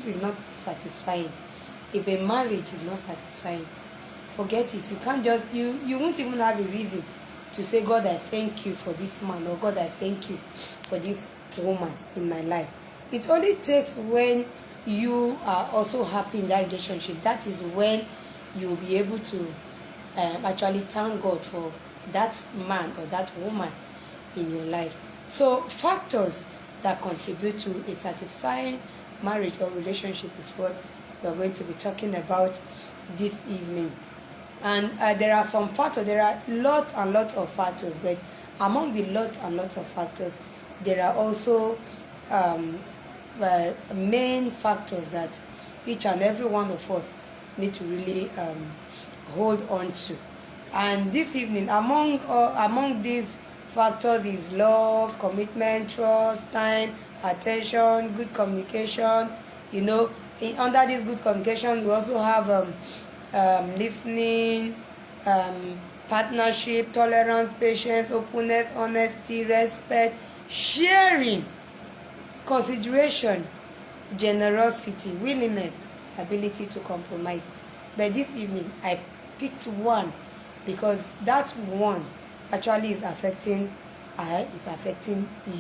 is not satisfying, if a marriage is not satisfying, forget it. You can't just you won't even have a reason to say, God, I thank you for this man, or God, I thank you for this woman in my life. It only takes when you are also happy in that relationship. That is when you will be able to actually thank God for that man or that woman in your life. So factors that contribute to a satisfying marriage or relationship is what we're going to be talking about this evening. And there are some factors, there are lots and lots of factors, but among the lots and lots of factors, there are also main factors that each and every one of us need to really hold on to. And this evening, among these factors is love, commitment, trust, time, attention, good communication. Under this good communication, we also have listening, partnership, tolerance, patience, openness, honesty, respect, sharing, consideration, generosity, willingness, ability to compromise. But this evening, I picked one because that one actually is affecting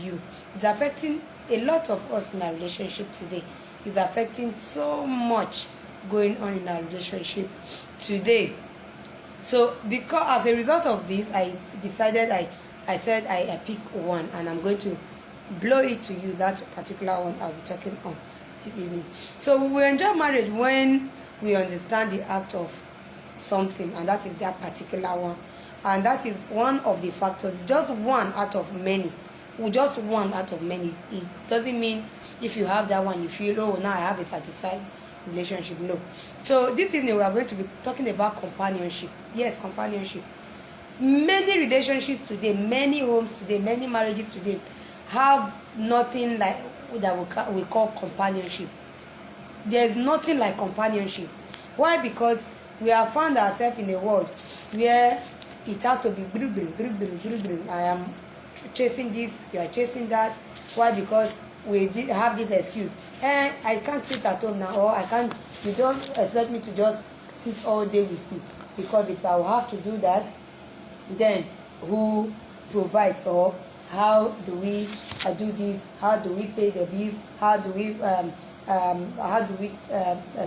you. It's affecting a lot of us in our relationship today. It's affecting so much going on in our relationship today. So because as a result of this, I decided I said I pick one, and I'm going to blow it to you, that particular one I'll be talking on this evening. So we will enjoy marriage when we understand the act of something, and that is that particular one. And that is one of the factors. It's just one out of many. Just one out of many. It doesn't mean if you have that one, you feel, oh, now I have a satisfied relationship. No. So this evening we are going to be talking about companionship. Yes, companionship. Many relationships today, many homes today, many marriages today have nothing like that we call companionship. There's nothing like companionship. Why? Because we have found ourselves in a world where it has to be I am chasing this, you are chasing that. Why? Because we have this excuse. I can't sit at home now, or you don't expect me to just sit all day with you, because if I will have to do that, then who provides? Or how do we do this? How do we pay the bills? How do we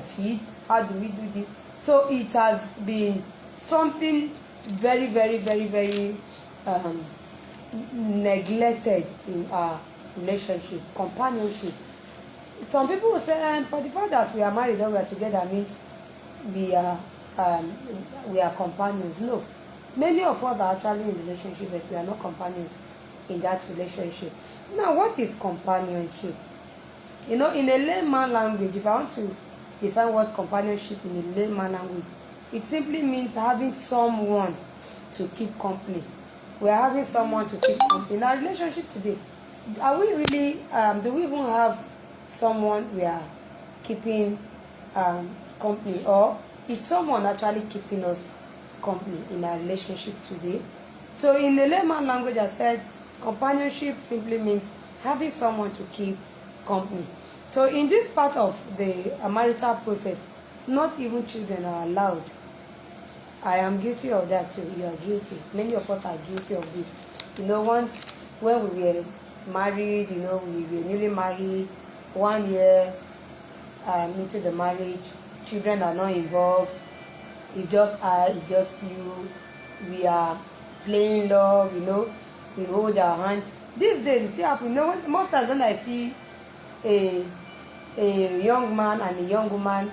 feed? How do we do this? So it has been something very, very, very, very neglected in our relationship, companionship. Some people will say, for the fact that we are married or we are together means we are companions. No, many of us are actually in relationship, but we are not companions in that relationship. Now, what is companionship? In a layman language, if I want to define what companionship in a layman language, it simply means having someone to keep company. We are having someone to keep company. In our relationship today, are we really, do we even have someone we are keeping company, or is someone actually keeping us company in our relationship today? So in the layman language, I said companionship simply means having someone to keep company. So in this part of the marital process, not even children are allowed. I am guilty of that too. You are guilty. Many of us are guilty of this. Once when we were married, we were newly married, 1 year into the marriage, children are not involved. It's just I, it's just you. We are playing love, we hold our hands. These days it still happens. Most times when I see a young man and a young woman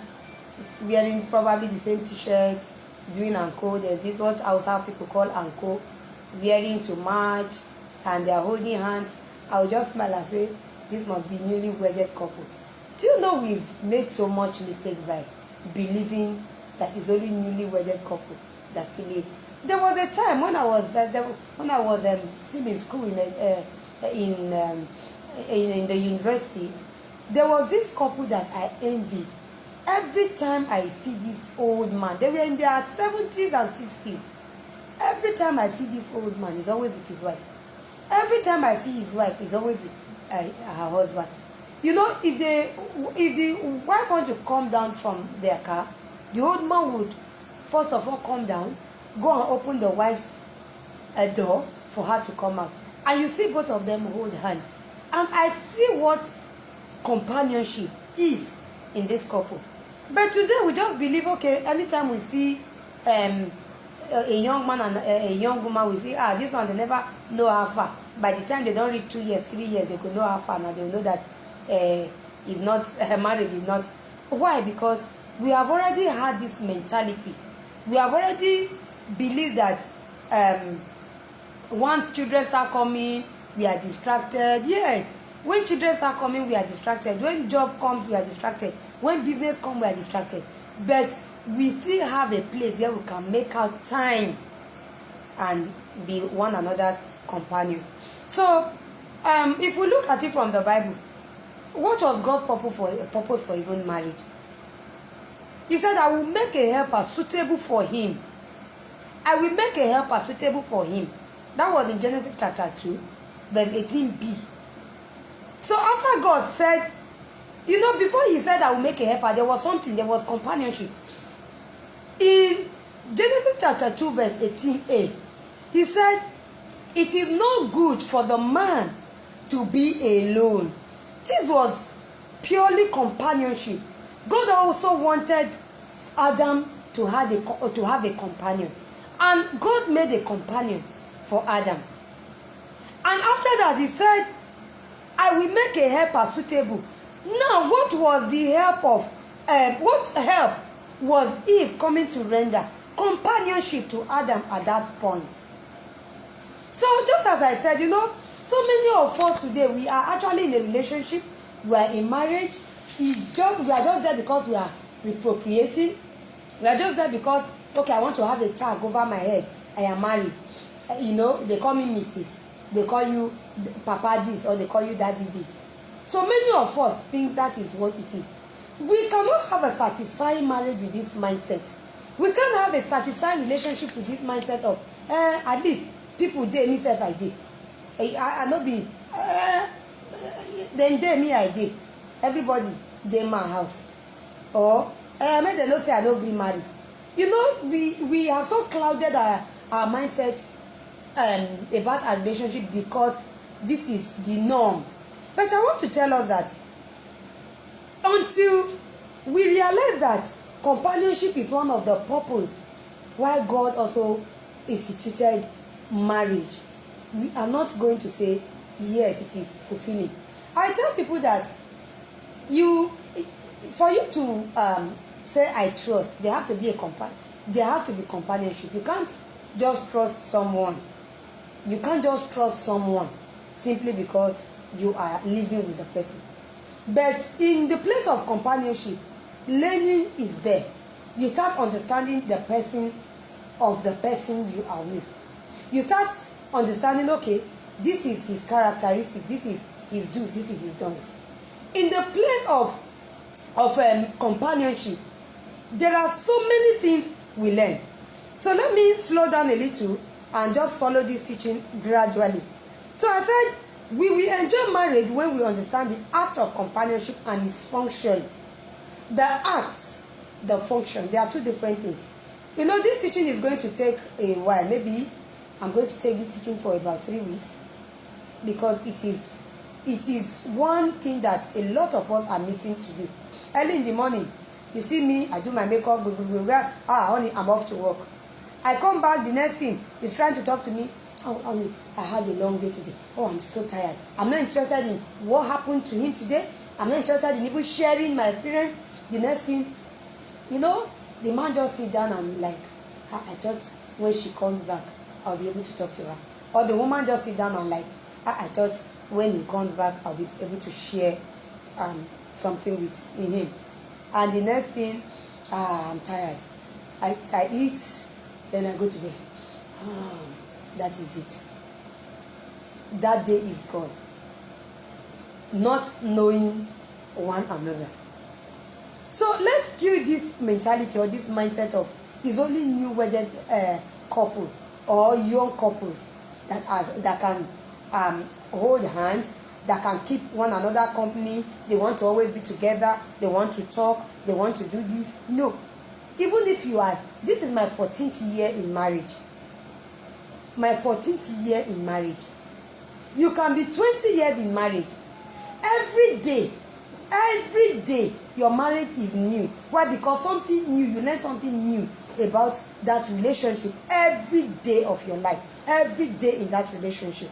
wearing probably the same t-shirt, doing anko, there's this what Hausa people call anko, wearing to match, and they are holding hands, I'll just smile and say, this must be newly wedded couple. Do you know we've made so much mistakes by believing that it's only newly wedded couple that still live? There was a time when I was still in school in the university. There was this couple that I envied. Every time I see this old man, they were in their 70s and 60s. Every time I see this old man, he's always with his wife. Every time I see his wife, he's always with her husband. You know, if the wife wants to come down from their car, the old man would first of all come down, go and open the wife's door for her to come out. And you see both of them hold hands. And I see what companionship is in this couple. But today we just believe, okay, anytime we see a young man and a young woman, we feel, this one, they never know how far. By the time they don't reach 2 years, 3 years, they could know how far. Now they will know that if not, marriage is not. Why? Because we have already had this mentality. We have already believed that once children start coming, we are distracted. Yes, when children start coming, we are distracted. When job comes, we are distracted. When business comes, we are distracted. But we still have a place where we can make out time and be one another's companion. So, if we look at it from the Bible, what was God's purpose for even marriage? He said, I will make a helper suitable for him. I will make a helper suitable for him. That was in Genesis chapter 2, verse 18b. So after God said, you know, before he said, I will make a helper, there was something, there was companionship. In Genesis chapter 2, verse 18a, he said, it is not good for the man to be alone. This was purely companionship. God also wanted Adam to have a companion. And God made a companion for Adam. And after that, he said, I will make a helper suitable. Now, what was the help of, what help was Eve coming to render? Companionship to Adam at that point. So, just as I said, you know, so many of us today, we are actually in a relationship, we are in marriage. We are just there because we are reappropriating. We are just there because, okay, I want to have a tag over my head. I am married. You know, they call me Mrs. They call you Papa this, or they call you Daddy this. So many of us think that is what it is. We cannot have a satisfying marriage with this mindset. We can't have a satisfying relationship with this mindset of, at least, people dey me self I dey. I not be, then dey me I dey. Everybody dey my house. Or, make them know say I no gree marry. You know, we have so clouded our mindset about our relationship because this is the norm. But I want to tell us that until we realize that companionship is one of the purposes why God also instituted marriage, we are not going to say, yes, it is fulfilling. I tell people that for you to say I trust, there have to be companionship. You can't just trust someone. You can't just trust someone simply because you are living with the person. But in the place of companionship, learning is there. You start understanding the person of the person you are with. You start understanding, okay, this is his characteristics, this is his do's, this is his don'ts. In the place of companionship, there are so many things we learn. So let me slow down a little and just follow this teaching gradually. So I said, we will enjoy marriage when we understand the act of companionship and its function. The act, the function, they are two different things. You know, this teaching is going to take a while. Maybe I'm going to take this teaching for about 3 weeks because it is one thing that a lot of us are missing today. Early in the morning, you see me, I do my makeup, honey, I'm off to work. I come back, the next thing, he's trying to talk to me. Oh, honey, I had a long day today. Oh, I'm so tired. I'm not interested in what happened to him today. I'm not interested in even sharing my experience. The next thing, you know, the man just sit down and like, I thought when she comes back, I'll be able to talk to her. Or the woman just sit down and like, I thought when he comes back, I'll be able to share something with him. And the next thing, I'm tired. I eat, then I go to bed. That is it. That day is gone. Not knowing one another. So let's kill this mentality or this mindset of it's only new wedded couple or young couples that can hold hands, that can keep one another company. They want to always be together. They want to talk. They want to do this. No. Even if you are, this is my 14th year in marriage. My 14th year in marriage. You can be 20 years in marriage. Every day, your marriage is new. Why? Because something new, you learn something new about that relationship every day of your life. Every day in that relationship.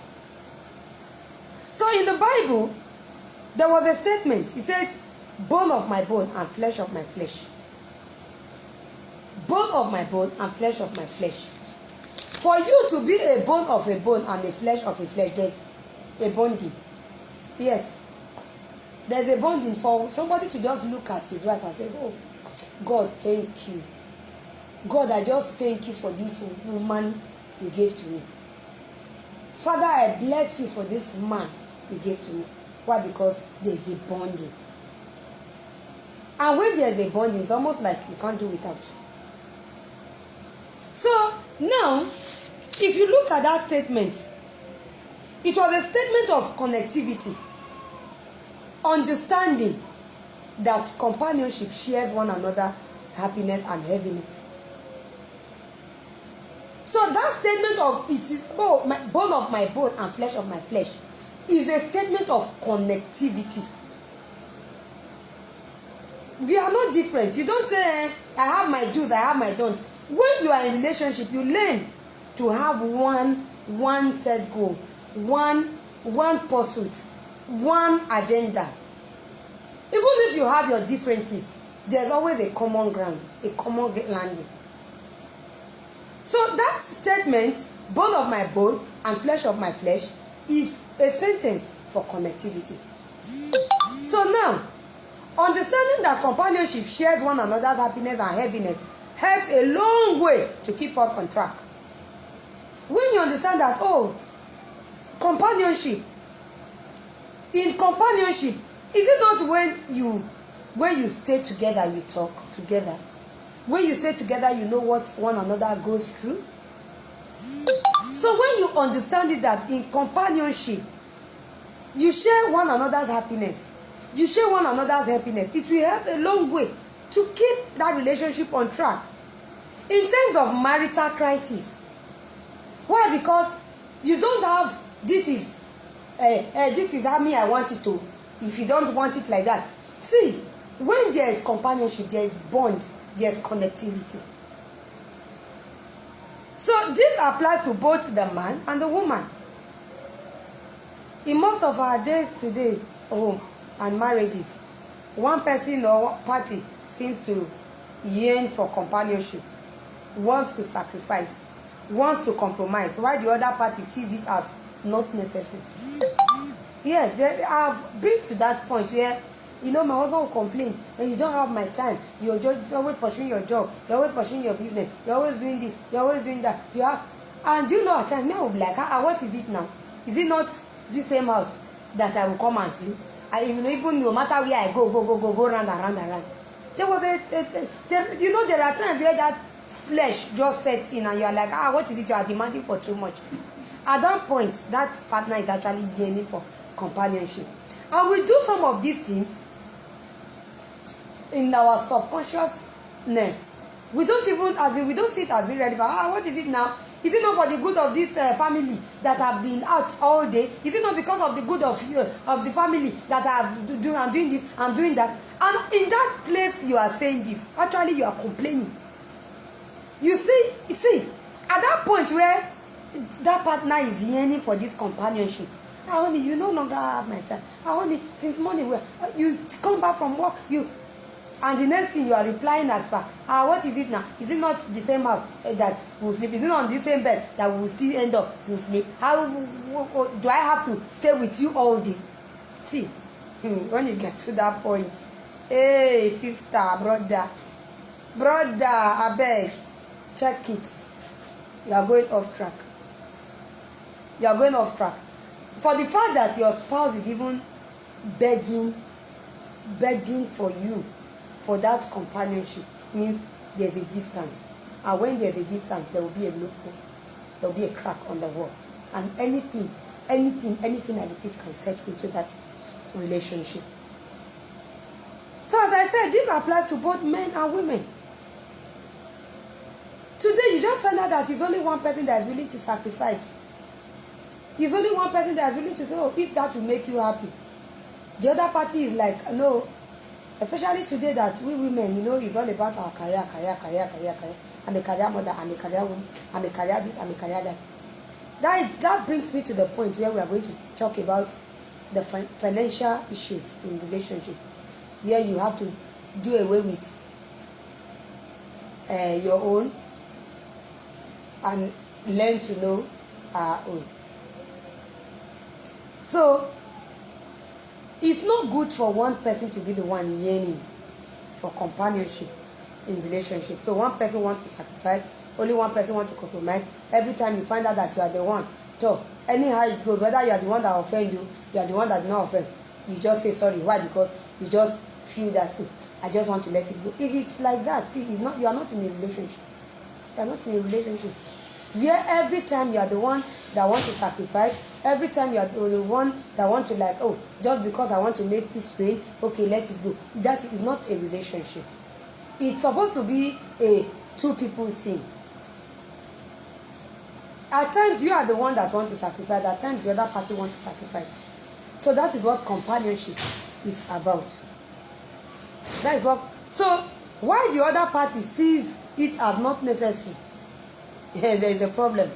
So in the Bible, there was a statement. It said, bone of my bone and flesh of my flesh. Bone of my bone and flesh of my flesh. For you to be a bone of a bone and a flesh of a flesh, there's a bonding. Yes. There's a bonding for somebody to just look at his wife and say, oh, God, thank you. God, I just thank you for this woman you gave to me. Father, I bless you for this man you gave to me. Why? Because there's a bonding. And when there's a bonding, it's almost like you can't do without. So now, if you look at that statement, it was a statement of connectivity, understanding that companionship shares one another happiness and heaviness. So that statement of it is bone of my bone and flesh of my flesh is a statement of connectivity. We are not different. You don't say, I have my do's, I have my don'ts. When you are in relationship, you learn to have one set goal, one pursuit, one agenda. Even if you have your differences, there's always a common ground, a common landing. So that statement, bone of my bone and flesh of my flesh, is a sentence for connectivity. So now, understanding that companionship shares one another's happiness and heaviness helps a long way to keep us on track. When you understand that, companionship, in companionship, is it not when you stay together, you talk together? When you stay together, you know what one another goes through. So when you understand it that in companionship, you share one another's happiness, you share one another's happiness, it will help a long way to keep that relationship on track. In terms of marital crisis, why? Because you don't have this is how me I want it to. If you don't want it like that, see, when there is companionship, there is bond, there is connectivity. So this applies to both the man and the woman. In most of our days today, and marriages, one person or party seems to yearn for companionship, wants to sacrifice, wants to compromise, while the other party sees it as not necessary. Yes, I've been to that point where, my husband will complain, and you don't have my time, you're just always pursuing your job, you're always pursuing your business, you're always doing this, you're always doing that. And do you know at times, I will be like, what is it now? Is it not this same house that I will come and see? Even no matter where I go round and round. There was there are times where that flesh just sets in and you are like, what is it you are demanding for too much? At that point, that partner is actually yearning for companionship. And we do some of these things in our subconsciousness. We don't even, we don't see it as being relevant. What is it now? Is it not for the good of this family that have been out all day? Is it not because of the good of you, of the family that I'm doing this, I'm doing that? And in that place you are saying this, actually you are complaining. You see, at that point where that partner is yearning for this companionship, you no longer have my time. Since morning, you come back from work, and the next thing you are replying as per, what is it now? Is it not the same house that we'll sleep? Is it not on the same bed that we'll still end up to sleep? How do I have to stay with you all day? See, when you get to that point, hey, sister, brother, abeg, check it. You are going off track. You are going off track. For the fact that your spouse is even begging for you, for that companionship, means there's a distance. And when there's a distance, there will be a loophole. There will be a crack on the wall. And anything anything I repeat can set into that relationship. So as I said, this applies to both men and women. Today you just find out that it's only one person that is willing to sacrifice. It's only one person that is willing to say, oh, if that will make you happy. The other party is like, no. Especially today that we women, it's all about our career. I'm a career mother, I'm a career woman, I'm a career this, I'm a career that. That brings me to the point where we are going to talk about the financial issues in relationship, where you have to do away with your own and learn to know our own. So it's not good for one person to be the one yearning for companionship in relationship. So one person wants to sacrifice, only one person wants to compromise. Every time you find out that you are the one, so anyhow it goes, whether you are the one that offend you are the one that did not offend, you just say sorry. Why? Because you just feel that I just want to let it go. If it's like that, see, you are not in a relationship. You are not in a relationship where every time you are the one that wants to sacrifice, every time you are the one that wants to just because I want to make peace reign, okay, let it go. That is not a relationship. It's supposed to be a two people thing. At times you are the one that wants to sacrifice, at times the other party wants to sacrifice. So that is what companionship is about. That is what. So why the other party sees it as not necessary, there is a problem.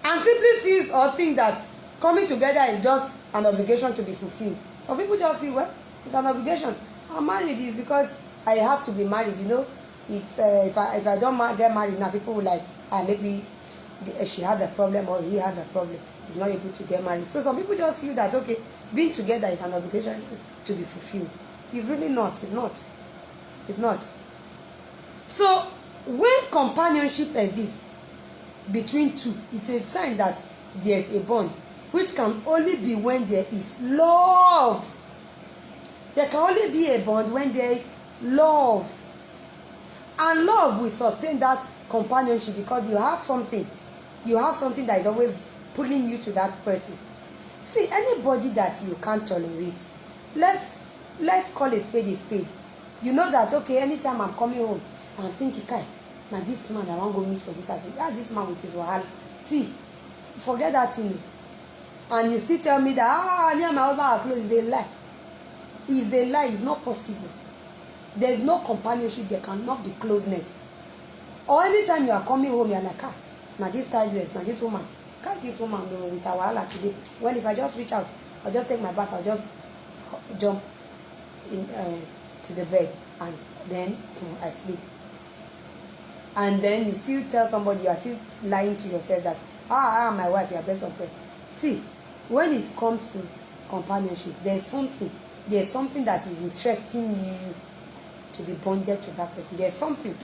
And simply feels or think that coming together is just an obligation to be fulfilled. Some people just feel, well, it's an obligation. I'm married is because I have to be married. It's if I don't get married now, people will like, maybe she has a problem or he has a problem. He's not able to get married. So some people just feel that, okay, being together is an obligation to be fulfilled. It's really not. It's not. It's not. So when companionship exists between two, it's a sign that there's a bond, which can only be when there is love. There can only be a bond when there is love. And love will sustain that companionship because you have something that is always pulling you to that person. See, anybody that you can't tolerate, let's call a spade. You know that, okay, anytime I'm coming home, I'm thinking, Kai, now this man I want to go meet for this house. This man with his wahala. See, forget that thing. And you still tell me that, me and my husband are close. It's a lie. It's a lie. It's not possible. There's no companionship. There cannot be closeness. Or anytime you are coming home, you're like, now this tigress, now this woman, can't this woman know with our wahala today? Well, if I just reach out, I'll just take my bath, I'll just jump in to the bed and then I sleep. And then you still tell somebody, you are still lying to yourself that my wife, your best of friend. See, when it comes to companionship, there's something that is interesting you to be bonded to that person. There's something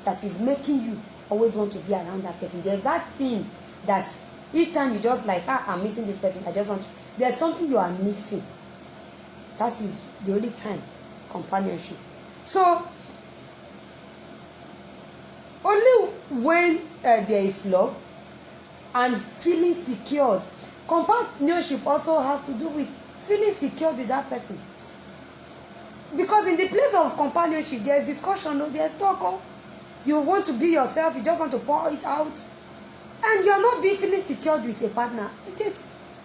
that is making you always want to be around that person. There's that thing that each time you just like, I'm missing this person, I just want to. There's something you are missing. That is the only time companionship. So only when there is love and feeling secured. Companionship also has to do with feeling secured with that person. Because in the place of companionship, there's discussion, there's talk. You want to be yourself, you just want to pour it out. And you're not being feeling secured with a partner.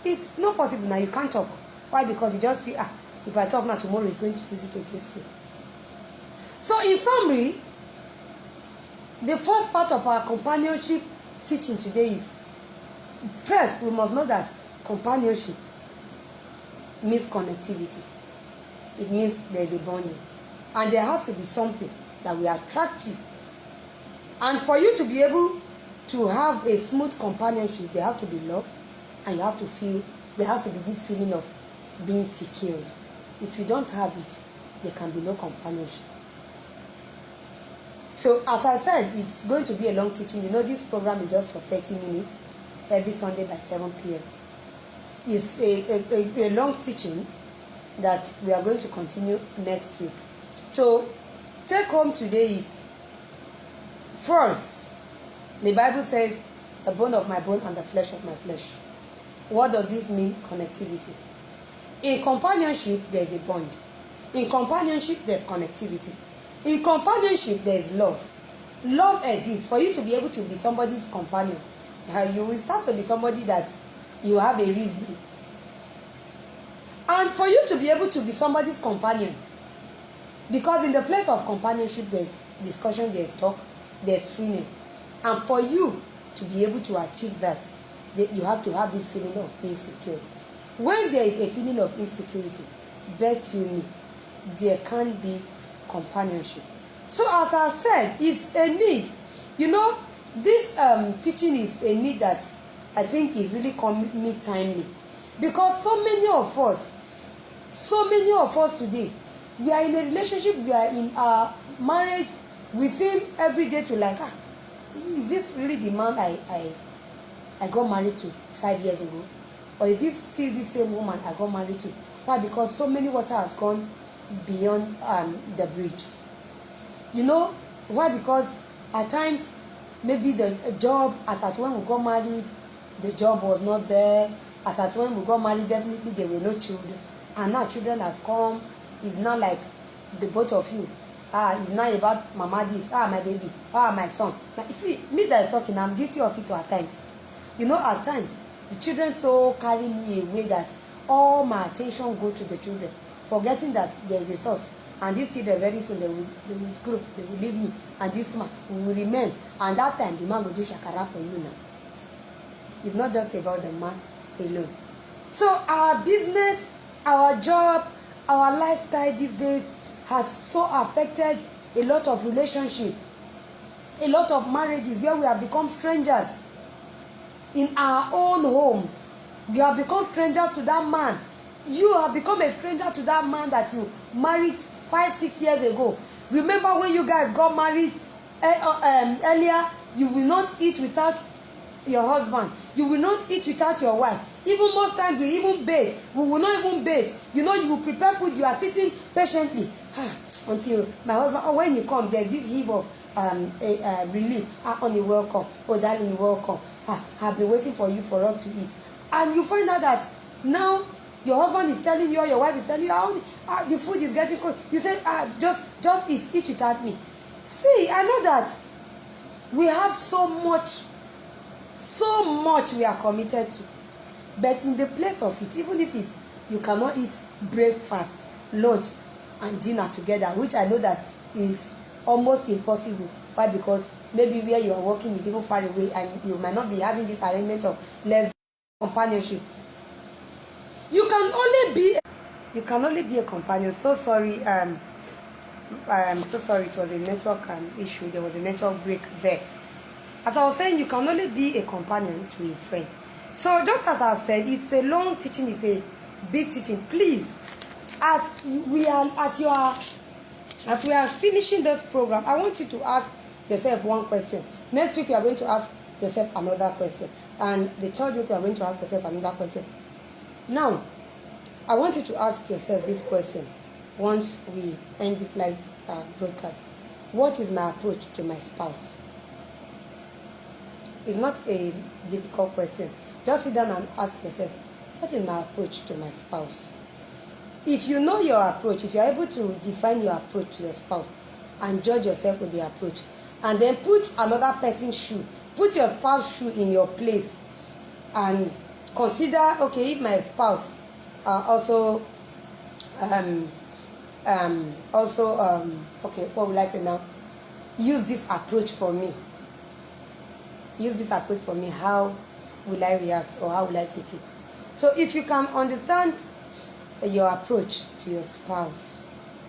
It's not possible now. You can't talk. Why? Because you just feel, if I talk now, tomorrow is going to use it against me. So in summary, the first part of our companionship teaching today is, first, we must know that companionship means connectivity. It means there's a bonding. And there has to be something that will attract you. And for you to be able to have a smooth companionship, there has to be love, and there has to be this feeling of being secured. If you don't have it, there can be no companionship. So as I said, it's going to be a long teaching. This program is just for 30 minutes every Sunday by 7 p.m. It's a long teaching that we are going to continue next week. So take home today is, first, the Bible says, the bone of my bone and the flesh of my flesh. What does this mean? Connectivity. In companionship, there's a bond. In companionship, there's connectivity. In companionship, there's love. Love exists. For you to be able to be somebody's companion, you will start to be somebody that you have a reason. And for you to be able to be somebody's companion, because in the place of companionship, there's discussion, there's talk, there's freeness. And for you to be able to achieve that, you have to have this feeling of being secured. When there is a feeling of insecurity, bet you me, there can't be companionship. So as I've said, it's a need. You know, this teaching is a need that I think is really coming timely. Because so many of us today, we are in a relationship, we are in our marriage, we seem every day to like, is this really the man I got married to 5 years ago? Or is this still the same woman I got married to? Why? Because so many water has gone beyond the bridge. You know, why? Because at times, maybe the job, as at when we got married, the job was not there. As at when we got married, definitely there were no children. And now children has come. It's not like the both of you. It's not about mama this, my baby, my son. See, me that is talking, I'm guilty of it at times. You know, at times, the children so carry me away that all my attention go to the children, forgetting that there is a source. And these children very soon they will grow, they will leave me, and this man will remain. And that time the man will do shakara for you now. It's not just about the man alone. So our business, our job, our lifestyle these days has so affected a lot of relationships, a lot of marriages where we have become strangers. In our own home, we have become strangers to that man. You have become a stranger to that man that you married 5-6 years ago. Remember when you guys got married earlier, you will not eat without your husband. You will not eat without your wife. Even most times we even bathe. We will not even bathe. You know, you prepare food, you are sitting patiently until my husband, when he comes, there's this heave of relief. Honey, welcome. Oh, darling, welcome. I've been waiting for you for us to eat. And you find out that now your husband is telling you or your wife is telling you the food is getting cold. You say, just eat without me. See, I know that we have so much we are committed to. But in the place of it, even if you cannot eat breakfast, lunch, and dinner together, which I know that is almost impossible. Why? Because maybe where you are working is even far away and you might not be having this arrangement of less companionship. You can only be a companion. So sorry, I'm so sorry, it was a network issue. There was a network break there. As I was saying, you can only be a companion to a friend. So just as I've said, it's a long teaching, it's a big teaching. Please, as we are finishing this program, I want you to ask yourself one question. Next week you are going to ask yourself another question, and the third week you are going to ask yourself another question. Now, I want you to ask yourself this question once we end this live broadcast. What is my approach to my spouse? It's not a difficult question. Just sit down and ask yourself, what is my approach to my spouse? If you know your approach, if you are able to define your approach to your spouse and judge yourself with the approach, and then put another person's shoe, put your spouse's shoe in your place, and consider, okay, if my spouse okay, what will I say now? Use this approach for me. How will I react, or how will I take it? So if you can understand your approach to your spouse,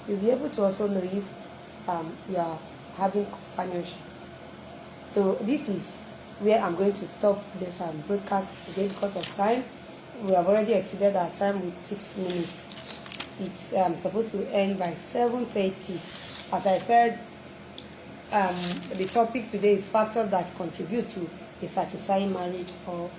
you'll be able to also know if you are having companionship. So this is where I'm going to stop this broadcast today because of time. We have already exceeded our time with 6 minutes. It's supposed to end by 7:30. As I said, the topic today is factors that contribute to a satisfying marriage or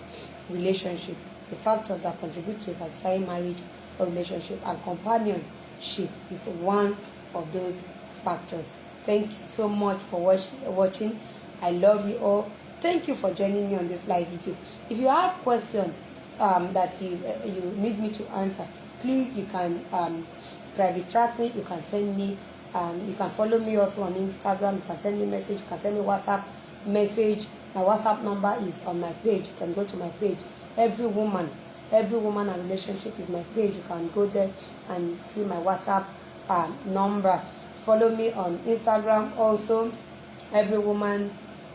relationship. The factors that contribute to a satisfying marriage or relationship, and companionship is one of those factors. Thank you so much for watching. I love you all. Thank you for joining me on this live video. If you have questions, that you need me to answer, please, you can private chat me, you can send me, you can follow me also on Instagram, you can send me message, you can send me WhatsApp message. My WhatsApp number is on my page. You can go to my page. Every woman and relationship is my page. You can go there and see my WhatsApp number. Follow me on Instagram also. Every woman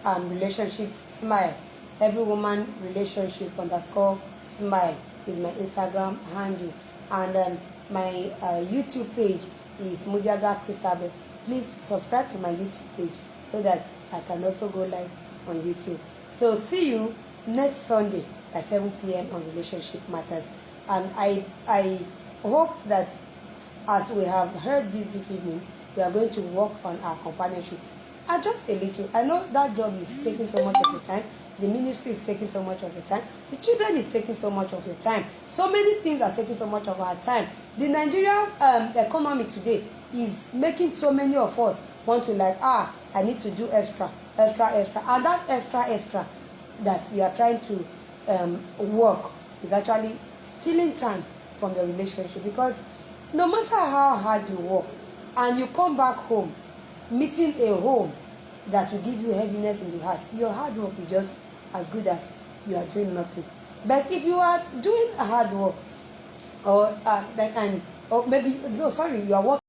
relationship smile. Every woman relationship underscore smile is my Instagram handle. And my YouTube page is Mudiaga Christabel. Please subscribe to my YouTube page so that I can also go live on YouTube. So see you next Sunday at 7 p.m. on Relationship Matters. And I hope that as we have heard this evening, we are going to work on our companionship. Just a little. I know that job is taking so much of your time. The ministry is taking so much of your time. The children is taking so much of your time. So many things are taking so much of our time. The Nigerian economy today is making so many of us want to I need to do extra. And that extra that you are trying to work is actually stealing time from your relationship. Because no matter how hard you work and you come back home, meeting a home that will give you heaviness in the heart, your hard work is just as good as you are doing nothing. But if you are doing hard work, or maybe you are working